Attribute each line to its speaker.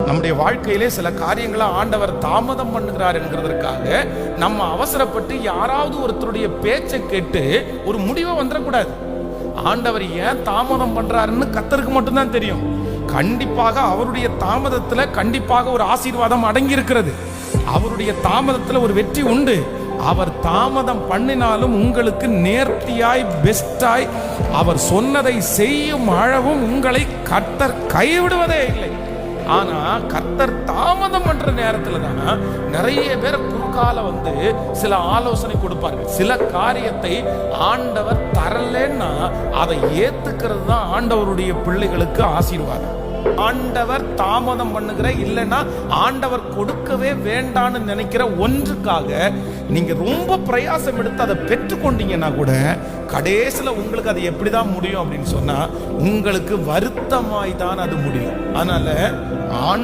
Speaker 1: நம்முடைய வாழ்க்கையிலே சில காரியங்களை ஆண்டவர் தாமதம் பண்ணுகிறார் என்கிறதற்காக நம்ம அவசரப்பட்டு யாராவது ஒருத்தருடைய பேச்சை கேட்டு ஒரு முடிவை வந்துடக்கூடாது. ஆண்டவர் ஏன் தாமதம் பண்றாருன்னு கர்த்தருக்கு மட்டும்தான் தெரியும். கண்டிப்பாக அவருடைய தாமதத்துல கண்டிப்பாக ஒரு ஆசீர்வாதம் அடங்கி இருக்கிறது. அவருடைய தாமதத்துல ஒரு வெற்றி உண்டு. அவர் தாமதம் பண்ணினாலும் உங்களுக்கு நேர்த்தியாய் பெஸ்டாய் அவர் சொன்னதை செய்யும் அளவும் உங்களை கர்த்தர் கைவிடுவதே இல்லை. ஆனா கர்த்தர் தாமதம் பண்ற நேரத்துல தான் நிறைய பேர் குறுக்கால வந்து சில ஆலோசனை கொடுப்பார்கள். சில காரியத்தை ஆண்டவர் தரலன்னா அதை ஏத்துக்கிறது தான் ஆண்டவருடைய பிள்ளைகளுக்கு ஆசீர்வாதம். ஆண்டவர் தாமதம் பண்ணுகிற இல்லைன்னா ஆண்டவர் கொடுக்கவே வேண்டான்னு நினைக்கிற ஒன்றுக்காக நீங்க ரொம்ப பிரயாசம் எடுத்து அதை பெற்றுக்கொண்டீங்கன்னா கூட கடைசியில உங்களுக்கு அது எப்படிதான் முடியும் அப்படின்னு சொன்னா உங்களுக்கு வருத்தமாய் தான் அது முடியும். அதனால